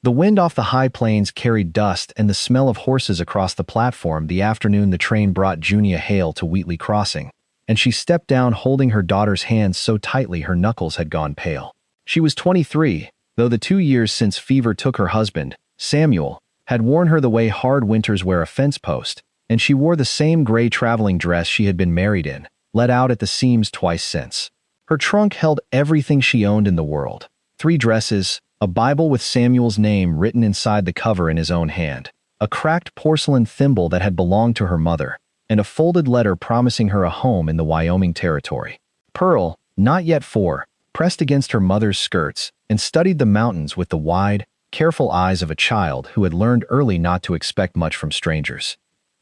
The wind off the high plains carried dust and the smell of horses across the platform the afternoon the train brought Junia Hale to Wheatley Crossing, and she stepped down holding her daughter's hands so tightly her knuckles had gone pale. She was 23, though the 2 years since fever took her husband, Samuel, had worn her the way hard winters wear a fence post, and she wore the same gray traveling dress she had been married in, let out at the seams twice since. Her trunk held everything she owned in the world: 3 dresses, a Bible with Samuel's name written inside the cover in his own hand, a cracked porcelain thimble that had belonged to her mother, and a folded letter promising her a home in the Wyoming Territory. Pearl, not yet 4, pressed against her mother's skirts and studied the mountains with the wide, careful eyes of a child who had learned early not to expect much from strangers.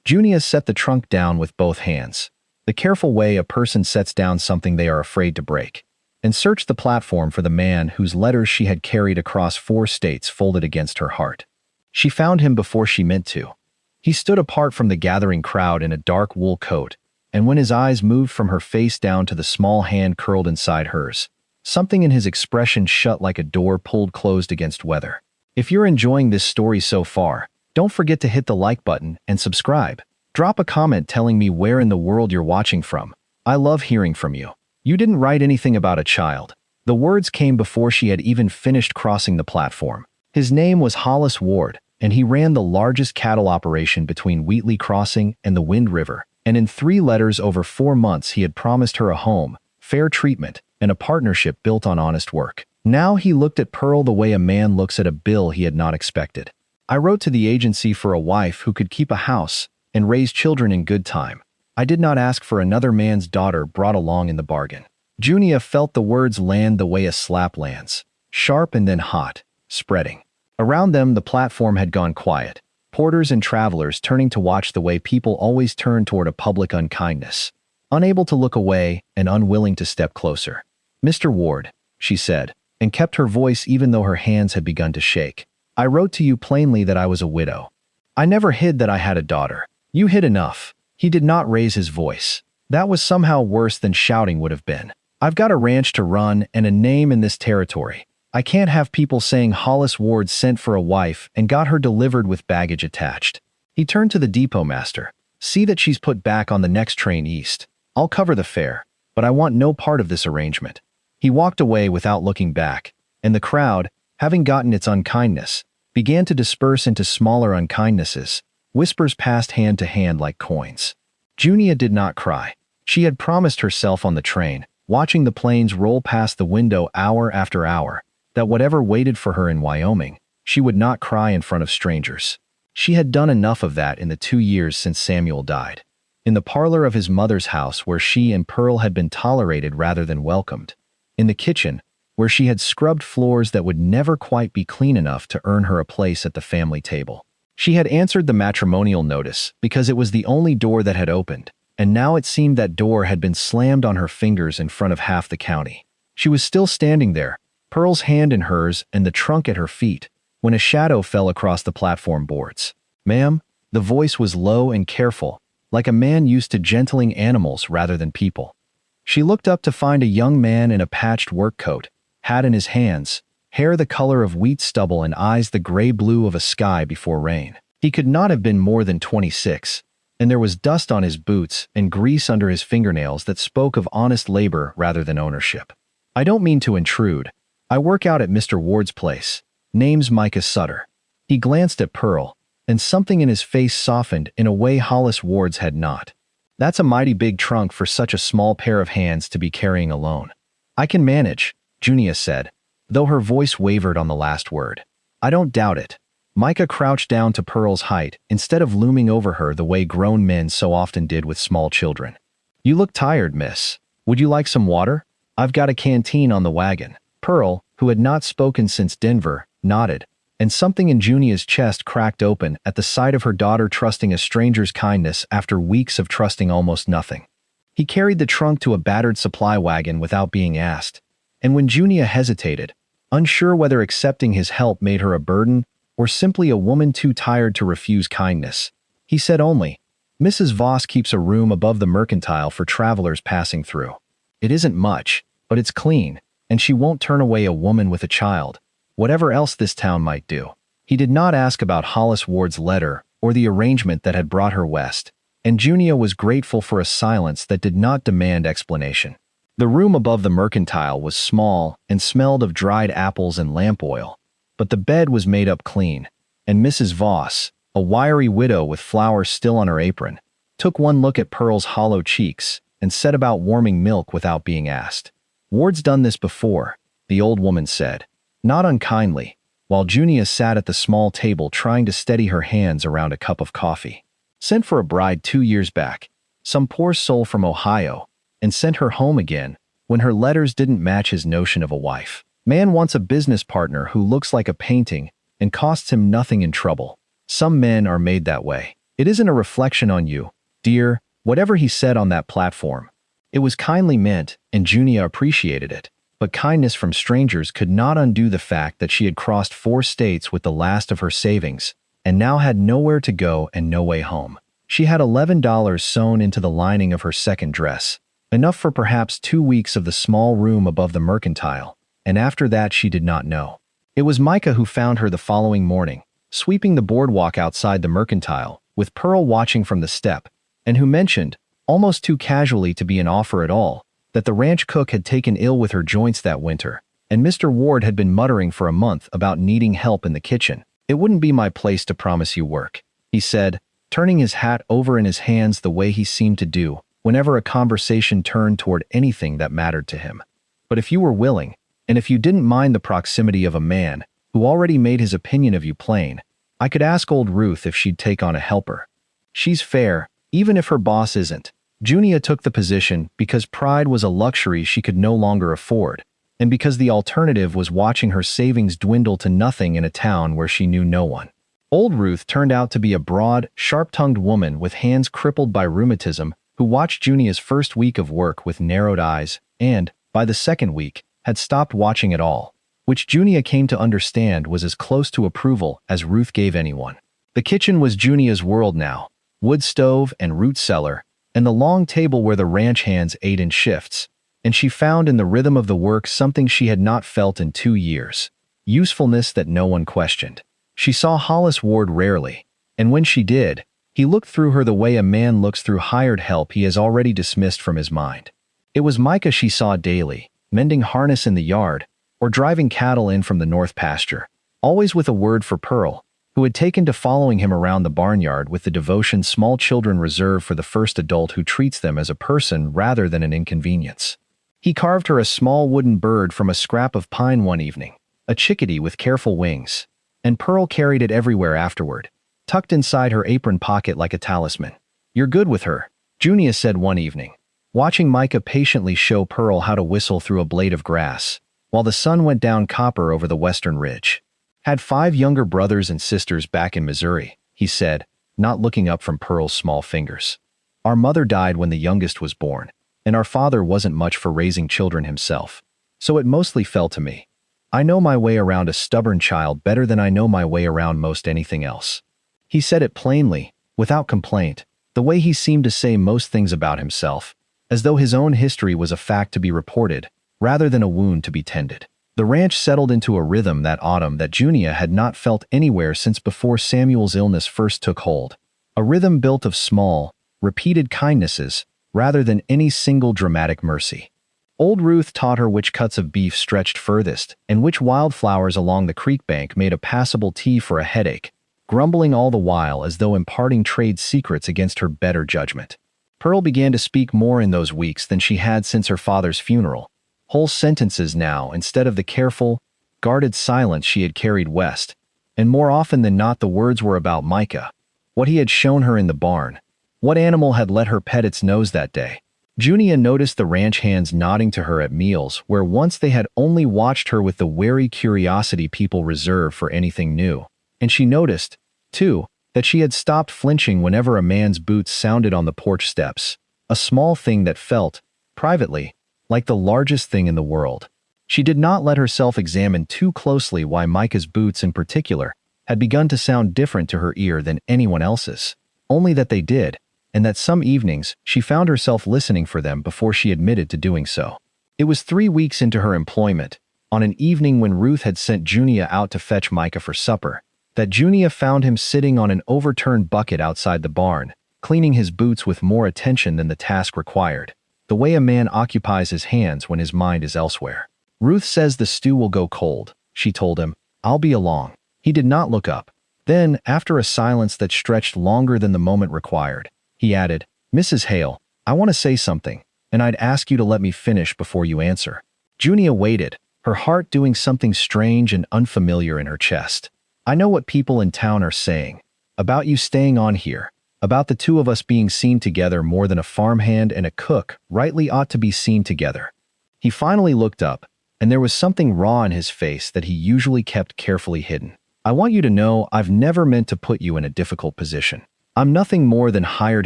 Junia set the trunk down with both hands, the careful way a person sets down something they are afraid to break, and searched the platform for the man whose letters she had carried across 4 states folded against her heart. She found him before she meant to. He stood apart from the gathering crowd in a dark wool coat, and when his eyes moved from her face down to the small hand curled inside hers, something in his expression shut like a door pulled closed against weather. If you're enjoying this story so far, don't forget to hit the like button and subscribe. Drop a comment telling me where in the world you're watching from. I love hearing from you. You didn't write anything about a child. The words came before she had even finished crossing the platform. His name was Hollis Ward, and he ran the largest cattle operation between Wheatley Crossing and the Wind River, and in 3 letters over 4 months he had promised her a home, fair treatment, and a partnership built on honest work. Now he looked at Pearl the way a man looks at a bill he had not expected. I wrote to the agency for a wife who could keep a house and raise children in good time. I did not ask for another man's daughter brought along in the bargain. Junia felt the words land the way a slap lands, sharp and then hot, spreading. Around them the platform had gone quiet, porters and travelers turning to watch the way people always turn toward a public unkindness, unable to look away and unwilling to step closer. "Mr. Ward," she said, and kept her voice even though her hands had begun to shake. "I wrote to you plainly that I was a widow. I never hid that I had a daughter. You hid enough." He did not raise his voice. That was somehow worse than shouting would have been. "I've got a ranch to run and a name in this territory. I can't have people saying Hollis Ward sent for a wife and got her delivered with baggage attached." He turned to the depot master. "See that she's put back on the next train east. I'll cover the fare, but I want no part of this arrangement." He walked away without looking back, and the crowd, having gotten its unkindness, began to disperse into smaller unkindnesses. Whispers passed hand to hand like coins. Junia did not cry. She had promised herself on the train, watching the planes roll past the window hour after hour, that whatever waited for her in Wyoming, she would not cry in front of strangers. She had done enough of that in the 2 years since Samuel died. In the parlor of his mother's house where she and Pearl had been tolerated rather than welcomed. In the kitchen, where she had scrubbed floors that would never quite be clean enough to earn her a place at the family table. She had answered the matrimonial notice because it was the only door that had opened, and now it seemed that door had been slammed on her fingers in front of half the county. She was still standing there, Pearl's hand in hers and the trunk at her feet, when a shadow fell across the platform boards. "Ma'am," the voice was low and careful, like a man used to gentling animals rather than people. She looked up to find a young man in a patched work coat, hat in his hands, hair the color of wheat stubble and eyes the gray blue of a sky before rain. He could not have been more than 26, and there was dust on his boots and grease under his fingernails that spoke of honest labor rather than ownership. "I don't mean to intrude. I work out at Mr. Ward's place. Name's Micah Sutter." He glanced at Pearl, and something in his face softened in a way Hollis Ward's had not. "That's a mighty big trunk for such a small pair of hands to be carrying alone." "I can manage," Junia said, though her voice wavered on the last word. "I don't doubt it." Micah crouched down to Pearl's height instead of looming over her the way grown men so often did with small children. "You look tired, miss. Would you like some water? I've got a canteen on the wagon." Pearl, who had not spoken since Denver, nodded, and something in Junia's chest cracked open at the sight of her daughter trusting a stranger's kindness after weeks of trusting almost nothing. He carried the trunk to a battered supply wagon without being asked, and when Junia hesitated, unsure whether accepting his help made her a burden or simply a woman too tired to refuse kindness, he said only, "Mrs. Voss keeps a room above the mercantile for travelers passing through. It isn't much, but it's clean, and she won't turn away a woman with a child, whatever else this town might do." He did not ask about Hollis Ward's letter or the arrangement that had brought her west, and Junia was grateful for a silence that did not demand explanation. The room above the mercantile was small and smelled of dried apples and lamp oil, but the bed was made up clean, and Mrs. Voss, a wiry widow with flowers still on her apron, took one look at Pearl's hollow cheeks and set about warming milk without being asked. "Ward's done this before," the old woman said, not unkindly, while Junia sat at the small table trying to steady her hands around a cup of coffee. "Sent for a bride 2 years back, some poor soul from Ohio, and sent her home again when her letters didn't match his notion of a wife. Man wants a business partner who looks like a painting and costs him nothing in trouble. Some men are made that way. It isn't a reflection on you, dear," whatever he said on that platform. It was kindly meant, and Junia appreciated it, but kindness from strangers could not undo the fact that she had crossed 4 states with the last of her savings, and now had nowhere to go and no way home. She had $11 sewn into the lining of her second dress, enough for perhaps 2 weeks of the small room above the mercantile, and after that she did not know. It was Micah who found her the following morning, sweeping the boardwalk outside the mercantile, with Pearl watching from the step, and who mentioned, almost too casually to be an offer at all, that the ranch cook had taken ill with her joints that winter, and Mr. Ward had been muttering for a month about needing help in the kitchen. "It wouldn't be my place to promise you work," he said, turning his hat over in his hands the way he seemed to do whenever a conversation turned toward anything that mattered to him. "But if you were willing, and if you didn't mind the proximity of a man who already made his opinion of you plain, I could ask old Ruth if she'd take on a helper. She's fair, even if her boss isn't." Junia took the position because pride was a luxury she could no longer afford, and because the alternative was watching her savings dwindle to nothing in a town where she knew no one. Old Ruth turned out to be a broad, sharp-tongued woman with hands crippled by rheumatism who watched Junia's first week of work with narrowed eyes and, by the second week, had stopped watching at all, which Junia came to understand was as close to approval as Ruth gave anyone. The kitchen was Junia's world now, wood stove and root cellar, and the long table where the ranch hands ate in shifts, and she found in the rhythm of the work something she had not felt in 2 years, usefulness that no one questioned. She saw Hollis Ward rarely, and when she did, he looked through her the way a man looks through hired help he has already dismissed from his mind. It was Micah she saw daily, mending harness in the yard, or driving cattle in from the north pasture, always with a word for Pearl, who had taken to following him around the barnyard with the devotion small children reserve for the first adult who treats them as a person rather than an inconvenience. He carved her a small wooden bird from a scrap of pine one evening, a chickadee with careful wings, and Pearl carried it everywhere afterward, tucked inside her apron pocket like a talisman. "You're good with her," Junia said one evening, watching Micah patiently show Pearl how to whistle through a blade of grass, while the sun went down copper over the western ridge. "Had 5 younger brothers and sisters back in Missouri," he said, not looking up from Pearl's small fingers. "Our mother died when the youngest was born, and our father wasn't much for raising children himself, so it mostly fell to me. I know my way around a stubborn child better than I know my way around most anything else." He said it plainly, without complaint, the way he seemed to say most things about himself, as though his own history was a fact to be reported, rather than a wound to be tended. The ranch settled into a rhythm that autumn that Junia had not felt anywhere since before Samuel's illness first took hold. A rhythm built of small, repeated kindnesses, rather than any single dramatic mercy. Old Ruth taught her which cuts of beef stretched furthest and which wildflowers along the creek bank made a passable tea for a headache, grumbling all the while as though imparting trade secrets against her better judgment. Pearl began to speak more in those weeks than she had since her father's funeral, whole sentences now instead of the careful, guarded silence she had carried west, and more often than not the words were about Micah, what he had shown her in the barn, what animal had let her pet its nose that day. Junia noticed the ranch hands nodding to her at meals where once they had only watched her with the wary curiosity people reserve for anything new, and she noticed, too, that she had stopped flinching whenever a man's boots sounded on the porch steps, a small thing that felt, privately, like the largest thing in the world. She did not let herself examine too closely why Micah's boots in particular had begun to sound different to her ear than anyone else's, only that they did, and that some evenings she found herself listening for them before she admitted to doing so. It was 3 weeks into her employment, on an evening when Ruth had sent Junia out to fetch Micah for supper, that Junia found him sitting on an overturned bucket outside the barn, cleaning his boots with more attention than the task required, the way a man occupies his hands when his mind is elsewhere. Ruth says the stew will go cold, she told him. I'll be along. He did not look up. Then, after a silence that stretched longer than the moment required, he added, Mrs. Hale, I want to say something, and I'd ask you to let me finish before you answer. Junia waited, her heart doing something strange and unfamiliar in her chest. I know what people in town are saying. About you staying on here. About the two of us being seen together more than a farmhand and a cook rightly ought to be seen together. He finally looked up, and there was something raw in his face that he usually kept carefully hidden. I want you to know I've never meant to put you in a difficult position. I'm nothing more than hired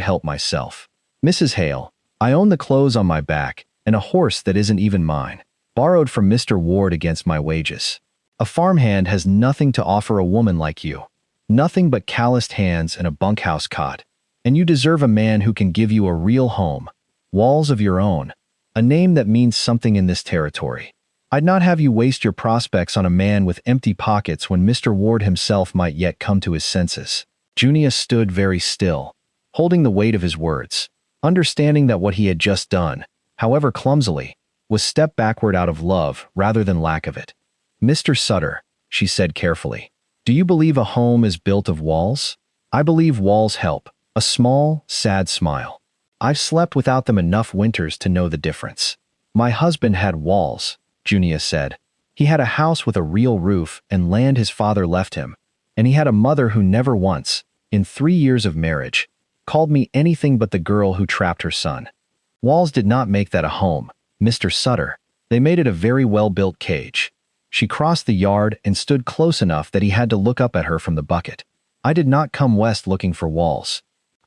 help myself. Mrs. Hale, I own the clothes on my back and a horse that isn't even mine, borrowed from Mr. Ward against my wages. A farmhand has nothing to offer a woman like you. Nothing but calloused hands and a bunkhouse cot. And you deserve a man who can give you a real home, walls of your own, a name that means something in this territory. I'd not have you waste your prospects on a man with empty pockets when Mr. Ward himself might yet come to his senses. Junia stood very still, holding the weight of his words, understanding that what he had just done, however clumsily, was step backward out of love rather than lack of it. Mr. Sutter, she said carefully, do you believe a home is built of walls? I believe walls help. A small, sad smile. I've slept without them enough winters to know the difference. My husband had walls, Junia said. He had a house with a real roof and land his father left him, and he had a mother who never once, in 3 years of marriage, called me anything but the girl who trapped her son. Walls did not make that a home, Mr. Sutter. They made it a very well-built cage. She crossed the yard and stood close enough that he had to look up at her from the bucket. I did not come west looking for walls.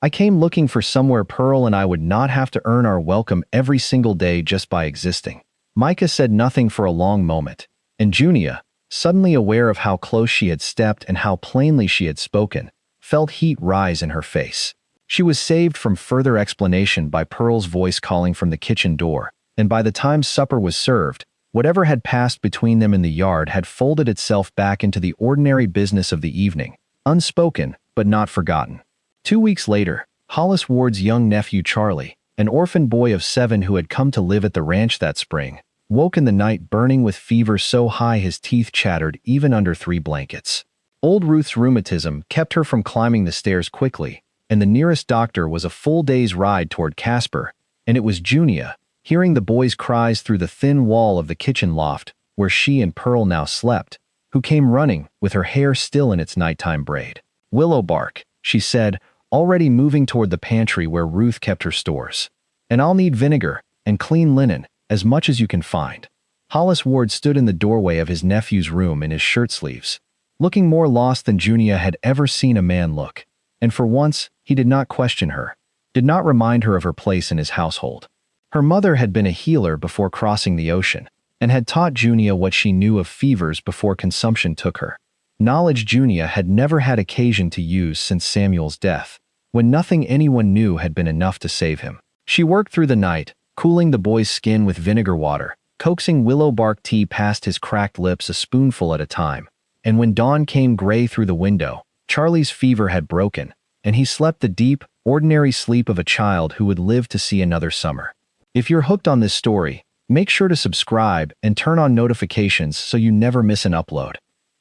I came looking for somewhere Pearl and I would not have to earn our welcome every single day just by existing. Micah said nothing for a long moment, and Junia, suddenly aware of how close she had stepped and how plainly she had spoken, felt heat rise in her face. She was saved from further explanation by Pearl's voice calling from the kitchen door, and by the time supper was served, whatever had passed between them in the yard had folded itself back into the ordinary business of the evening, unspoken but not forgotten. 2 weeks later, Hollis Ward's young nephew Charlie, an orphan boy of 7 who had come to live at the ranch that spring, woke in the night burning with fever so high his teeth chattered even under 3 blankets. Old Ruth's rheumatism kept her from climbing the stairs quickly, and the nearest doctor was a full day's ride toward Casper, and it was Junia, hearing the boy's cries through the thin wall of the kitchen loft, where she and Pearl now slept, who came running, with her hair still in its nighttime braid. Willow bark, she said, already moving toward the pantry where Ruth kept her stores. And I'll need vinegar and clean linen, as much as you can find. Hollis Ward stood in the doorway of his nephew's room in his shirt sleeves, looking more lost than Junia had ever seen a man look. And for once, he did not question her, did not remind her of her place in his household. Her mother had been a healer before crossing the ocean, and had taught Junia what she knew of fevers before consumption took her. Knowledge Junia had never had occasion to use since Samuel's death, when nothing anyone knew had been enough to save him. She worked through the night, cooling the boy's skin with vinegar water, coaxing willow bark tea past his cracked lips a spoonful at a time. And when dawn came gray through the window, Charlie's fever had broken, and he slept the deep, ordinary sleep of a child who would live to see another summer. If you're hooked on this story, make sure to subscribe and turn on notifications so you never miss an upload.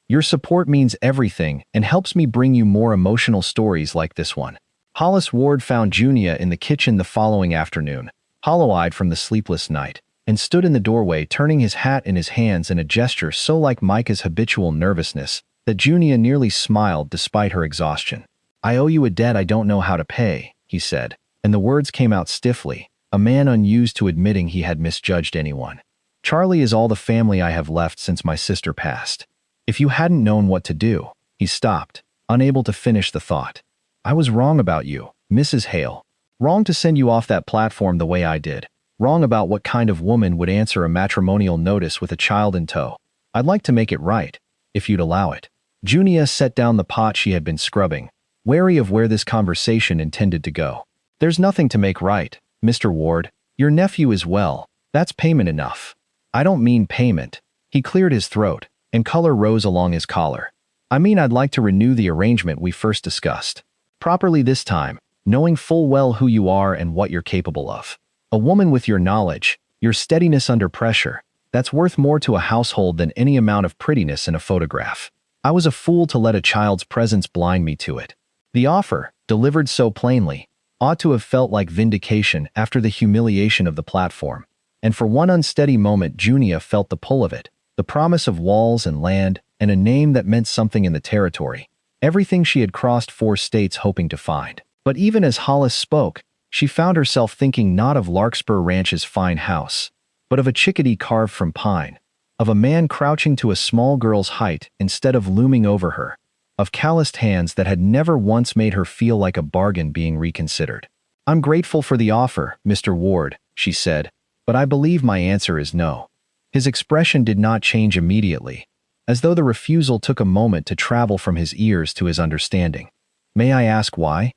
Your support means everything and helps me bring you more emotional stories like this one. Hollis Ward found Junia in the kitchen the following afternoon, hollow-eyed from the sleepless night, and stood in the doorway turning his hat in his hands in a gesture so like Micah's habitual nervousness that Junia nearly smiled despite her exhaustion. I owe you a debt I don't know how to pay, he said, and the words came out stiffly, a man unused to admitting he had misjudged anyone. Charlie is all the family I have left since my sister passed. If you hadn't known what to do, he stopped, unable to finish the thought. I was wrong about you, Mrs. Hale. Wrong to send you off that platform the way I did. Wrong about what kind of woman would answer a matrimonial notice with a child in tow. I'd like to make it right, if you'd allow it. Junia set down the pot she had been scrubbing, wary of where this conversation intended to go. There's nothing to make right, Mr. Ward. Your nephew is well. That's payment enough. I don't mean payment. He cleared his throat, and color rose along his collar. I mean, I'd like to renew the arrangement we first discussed. Properly this time, knowing full well who you are and what you're capable of. A woman with your knowledge, your steadiness under pressure, that's worth more to a household than any amount of prettiness in a photograph. I was a fool to let a child's presence blind me to it. The offer, delivered so plainly, ought to have felt like vindication after the humiliation of the platform. And for one unsteady moment, Junia felt the pull of it, the promise of walls and land, and a name that meant something in the territory. Everything she had crossed 4 states hoping to find. But even as Hollis spoke, she found herself thinking not of Larkspur Ranch's fine house, but of a chickadee carved from pine, of a man crouching to a small girl's height instead of looming over her, of calloused hands that had never once made her feel like a bargain being reconsidered. "I'm grateful for the offer, Mr. Ward," she said, "but I believe my answer is no." His expression did not change immediately, as though the refusal took a moment to travel from his ears to his understanding. "May I ask why?"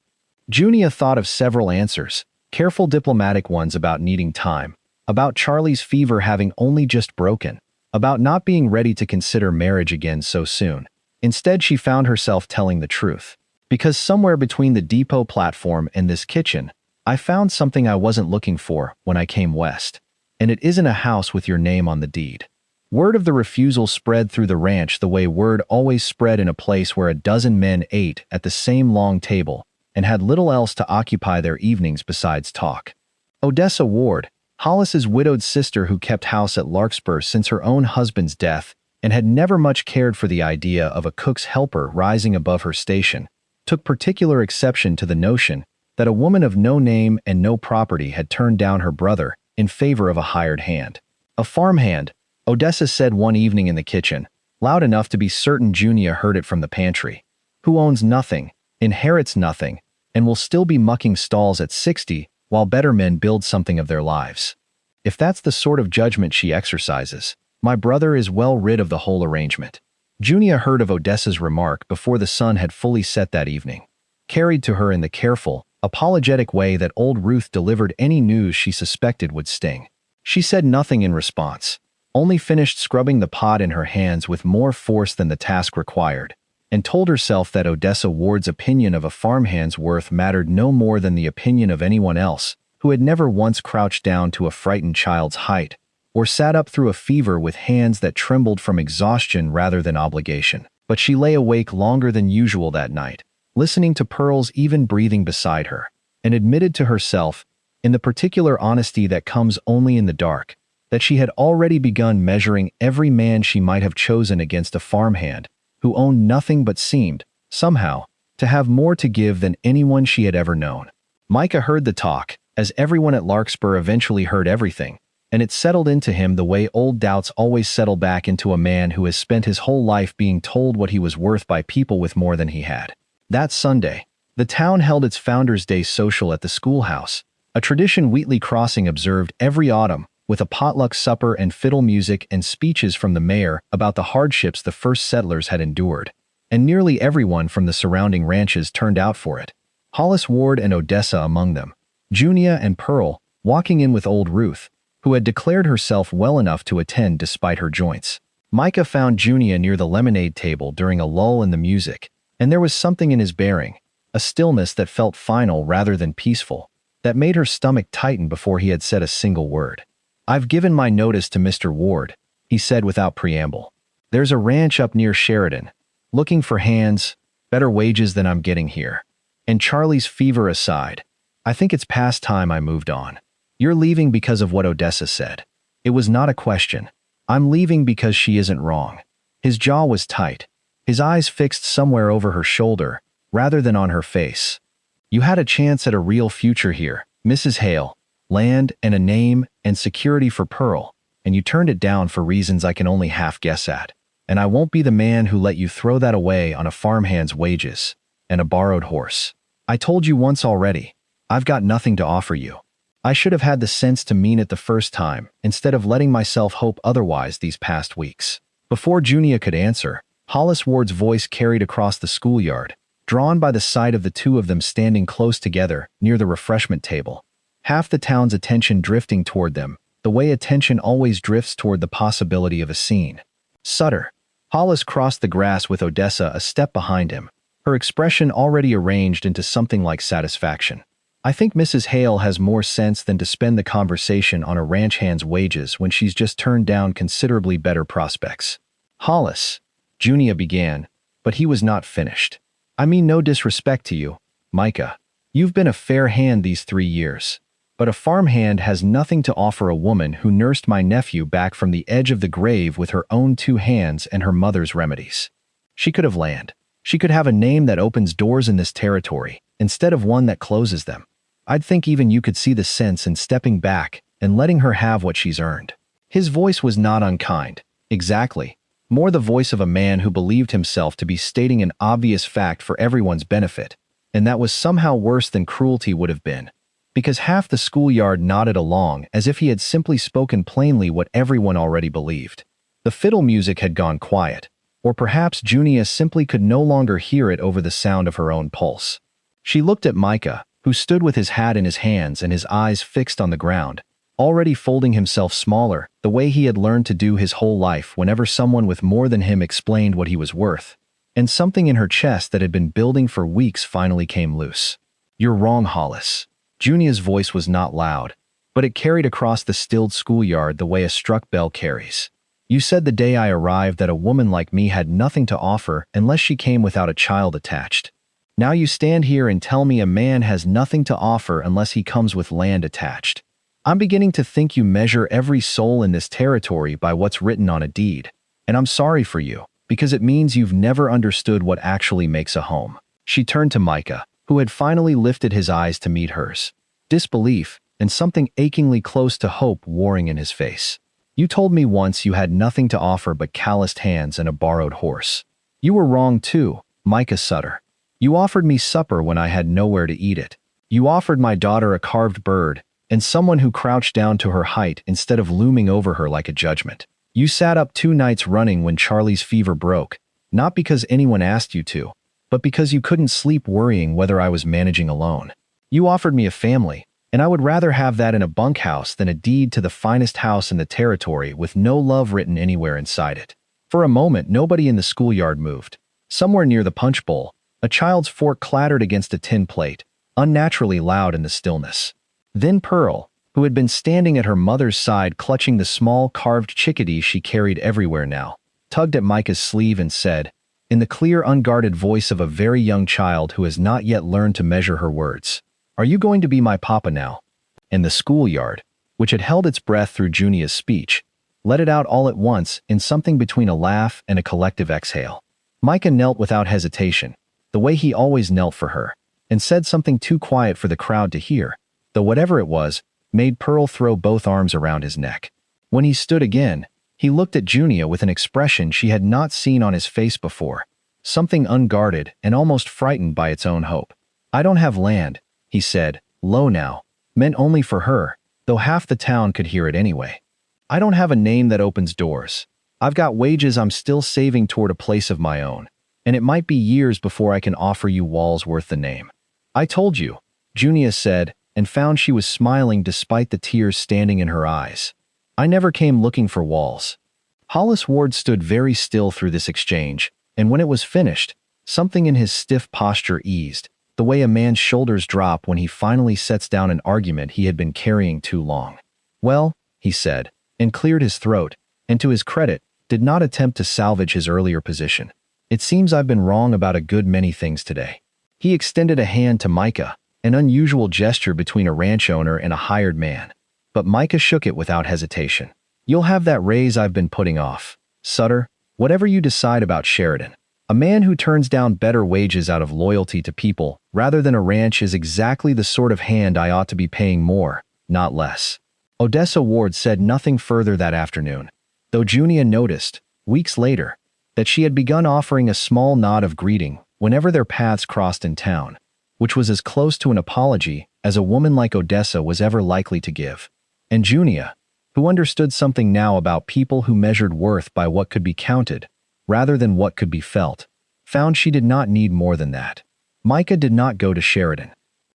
Junia thought of several answers, careful diplomatic ones about needing time, about Charlie's fever having only just broken, about not being ready to consider marriage again so soon. Instead, she found herself telling the truth. "Because somewhere between the depot platform and this kitchen, I found something I wasn't looking for when I came west. And it isn't a house with your name on the deed." Word of the refusal spread through the ranch the way word always spread in a place where a dozen men ate at the same long table and had little else to occupy their evenings besides talk. Odessa Ward, Hollis's widowed sister who kept house at Larkspur since her own husband's death and had never much cared for the idea of a cook's helper rising above her station, took particular exception to the notion that a woman of no name and no property had turned down her brother in favor of a hired hand. "A farmhand," Odessa said one evening in the kitchen, loud enough to be certain Junia heard it from the pantry, "who owns nothing, inherits nothing, and will still be mucking stalls at 60 while better men build something of their lives. If that's the sort of judgment she exercises, my brother is well rid of the whole arrangement." Junia heard of Odessa's remark before the sun had fully set that evening, carried to her in the careful, apologetic way that old Ruth delivered any news she suspected would sting. She said nothing in response, only finished scrubbing the pot in her hands with more force than the task required, and told herself that Odessa Ward's opinion of a farmhand's worth mattered no more than the opinion of anyone else who had never once crouched down to a frightened child's height, or sat up through a fever with hands that trembled from exhaustion rather than obligation. But she lay awake longer than usual that night, listening to Pearl's even breathing beside her, and admitted to herself, in the particular honesty that comes only in the dark, that she had already begun measuring every man she might have chosen against a farmhand who owned nothing but seemed, somehow, to have more to give than anyone she had ever known. Micah heard the talk, as everyone at Larkspur eventually heard everything, and it settled into him the way old doubts always settle back into a man who has spent his whole life being told what he was worth by people with more than he had. That Sunday, the town held its Founders' Day social at the schoolhouse, a tradition Wheatley Crossing observed every autumn, with a potluck supper and fiddle music and speeches from the mayor about the hardships the first settlers had endured, and nearly everyone from the surrounding ranches turned out for it, Hollis Ward and Odessa among them, Junia and Pearl walking in with old Ruth, who had declared herself well enough to attend despite her joints. Micah found Junia near the lemonade table during a lull in the music, and there was something in his bearing, a stillness that felt final rather than peaceful, that made her stomach tighten before he had said a single word. "I've given my notice to Mr. Ward," he said without preamble. "There's a ranch up near Sheridan, looking for hands, better wages than I'm getting here. And Charlie's fever aside, I think it's past time I moved on. You're leaving because of what Odessa said. It was not a question. I'm leaving because she isn't wrong." His jaw was tight, his eyes fixed somewhere over her shoulder, rather than on her face. "You had a chance at a real future here, Mrs. Hale. Land and a name and security for Pearl, and you turned it down for reasons I can only half guess at. And I won't be the man who let you throw that away on a farmhand's wages and a borrowed horse. I told you once already, I've got nothing to offer you. I should have had the sense to mean it the first time, instead of letting myself hope otherwise these past weeks." Before Junia could answer, Hollis Ward's voice carried across the schoolyard, drawn by the sight of the two of them standing close together near the refreshment table, half the town's attention drifting toward them, the way attention always drifts toward the possibility of a scene. "Sutter." Hollis crossed the grass with Odessa a step behind him, her expression already arranged into something like satisfaction. I think Mrs. Hale has more sense than to spend the conversation on a ranch hand's wages when she's just turned down considerably better prospects. Hollis, Junia began, but he was not finished. I mean no disrespect to you, Micah. You've been a fair hand these 3 years. But a farmhand has nothing to offer a woman who nursed my nephew back from the edge of the grave with her own 2 hands and her mother's remedies. She could have land. She could have a name that opens doors in this territory, instead of one that closes them. I'd think even you could see the sense in stepping back and letting her have what she's earned. His voice was not unkind. Exactly. More the voice of a man who believed himself to be stating an obvious fact for everyone's benefit, and that was somehow worse than cruelty would have been, because half the schoolyard nodded along as if he had simply spoken plainly what everyone already believed. The fiddle music had gone quiet, or perhaps Junia simply could no longer hear it over the sound of her own pulse. She looked at Micah, who stood with his hat in his hands and his eyes fixed on the ground, already folding himself smaller, the way he had learned to do his whole life whenever someone with more than him explained what he was worth, and something in her chest that had been building for weeks finally came loose. "You're wrong, Hollis." Junia's voice was not loud, but it carried across the stilled schoolyard the way a struck bell carries. "You said the day I arrived that a woman like me had nothing to offer unless she came without a child attached. Now you stand here and tell me a man has nothing to offer unless he comes with land attached. I'm beginning to think you measure every soul in this territory by what's written on a deed, and I'm sorry for you, because it means you've never understood what actually makes a home." She turned to Micah, who had finally lifted his eyes to meet hers. Disbelief and something achingly close to hope warring in his face. "You told me once you had nothing to offer but calloused hands and a borrowed horse. You were wrong too, Micah Sutter. You offered me supper when I had nowhere to eat it. You offered my daughter a carved bird and someone who crouched down to her height instead of looming over her like a judgment. You sat up 2 nights running when Charlie's fever broke, not because anyone asked you to, but because you couldn't sleep worrying whether I was managing alone. You offered me a family, and I would rather have that in a bunkhouse than a deed to the finest house in the territory with no love written anywhere inside it." For a moment, nobody in the schoolyard moved. Somewhere near the punch bowl, a child's fork clattered against a tin plate, unnaturally loud in the stillness. Then Pearl, who had been standing at her mother's side clutching the small carved chickadee she carried everywhere now, tugged at Micah's sleeve and said, in the clear, unguarded voice of a very young child who has not yet learned to measure her words, "Are you going to be my papa now?" And the schoolyard, which had held its breath through Junia's speech, let it out all at once in something between a laugh and a collective exhale. Micah knelt without hesitation, the way he always knelt for her, and said something too quiet for the crowd to hear, though whatever it was, made Pearl throw both arms around his neck. When he stood again, he looked at Junia with an expression she had not seen on his face before, something unguarded and almost frightened by its own hope. "I don't have land," he said, low now, meant only for her, though half the town could hear it anyway. "I don't have a name that opens doors. I've got wages I'm still saving toward a place of my own, and it might be years before I can offer you walls worth the name." "I told you," Junia said, and found she was smiling despite the tears standing in her eyes. "I never came looking for walls." Hollis Ward stood very still through this exchange, and when it was finished, something in his stiff posture eased, the way a man's shoulders drop when he finally sets down an argument he had been carrying too long. "Well," he said, and cleared his throat, and to his credit, did not attempt to salvage his earlier position. "It seems I've been wrong about a good many things today." He extended a hand to Micah, an unusual gesture between a ranch owner and a hired man. But Micah shook it without hesitation. "You'll have that raise I've been putting off, Sutter, whatever you decide about Sheridan. A man who turns down better wages out of loyalty to people rather than a ranch is exactly the sort of hand I ought to be paying more, not less." Odessa Ward said nothing further that afternoon, though Junia noticed, weeks later, that she had begun offering a small nod of greeting whenever their paths crossed in town, which was as close to an apology as a woman like Odessa was ever likely to give. And Junia, who understood something now about people who measured worth by what could be counted, rather than what could be felt, found she did not need more than that. Micah did not go to Sheridan.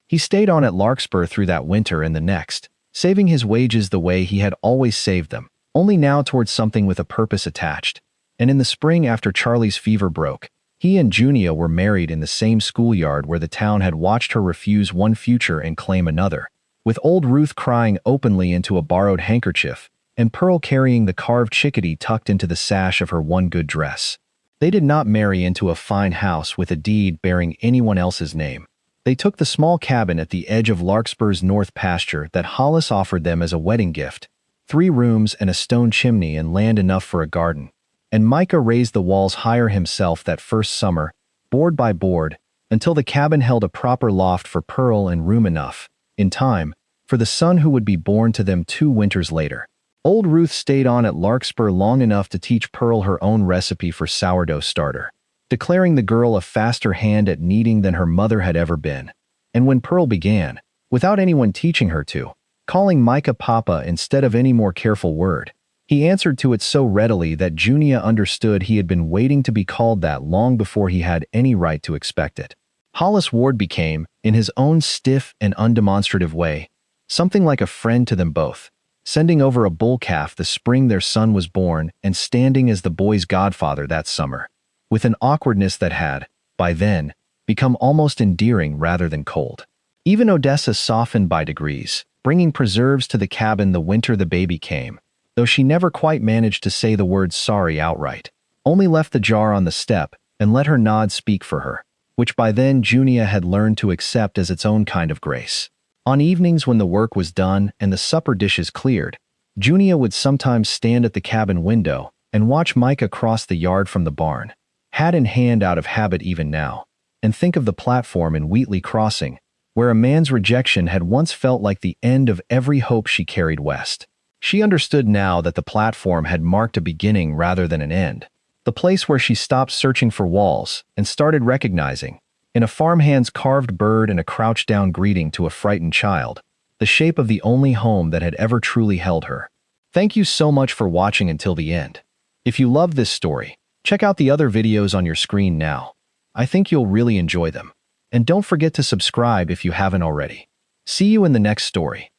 He stayed on at Larkspur through that winter and the next, saving his wages the way he had always saved them, only now towards something with a purpose attached. and in the spring after Charlie's fever broke, he and Junia were married in the same schoolyard where the town had watched her refuse one future and claim another, with old Ruth crying openly into a borrowed handkerchief, and Pearl carrying the carved chickadee tucked into the sash of her one good dress. They did not marry into a fine house with a deed bearing anyone else's name. They took the small cabin at the edge of Larkspur's north pasture that Hollis offered them as a wedding gift, 3 rooms and a stone chimney and land enough for a garden. And Micah raised the walls higher himself that first summer, board by board, until the cabin held a proper loft for Pearl and room enough, in time, for the son who would be born to them 2 winters later. Old Ruth stayed on at Larkspur long enough to teach Pearl her own recipe for sourdough starter, declaring the girl a faster hand at kneading than her mother had ever been. And when Pearl began, without anyone teaching her to, calling Micah Papa instead of any more careful word, he answered to it so readily that Junia understood he had been waiting to be called that long before he had any right to expect it. Hollis Ward became, in his own stiff and undemonstrative way, something like a friend to them both, sending over a bull calf the spring their son was born and standing as the boy's godfather that summer, with an awkwardness that had, by then, become almost endearing rather than cold. Even Odessa softened by degrees, bringing preserves to the cabin the winter the baby came, though she never quite managed to say the word sorry outright, only left the jar on the step and let her nod speak for her, which by then Junia had learned to accept as its own kind of grace. On evenings when the work was done and the supper dishes cleared, Junia would sometimes stand at the cabin window and watch Micah cross the yard from the barn, hat in hand out of habit even now, and think of the platform in Wheatley Crossing, where a man's rejection had once felt like the end of every hope she carried west. She understood now that the platform had marked a beginning rather than an end, the place where she stopped searching for walls and started recognizing, in a farmhand's carved bird and a crouched-down greeting to a frightened child, the shape of the only home that had ever truly held her. Thank you so much for watching until the end. If you love this story, check out the other videos on your screen now. I think you'll really enjoy them. And don't forget to subscribe if you haven't already. See you in the next story.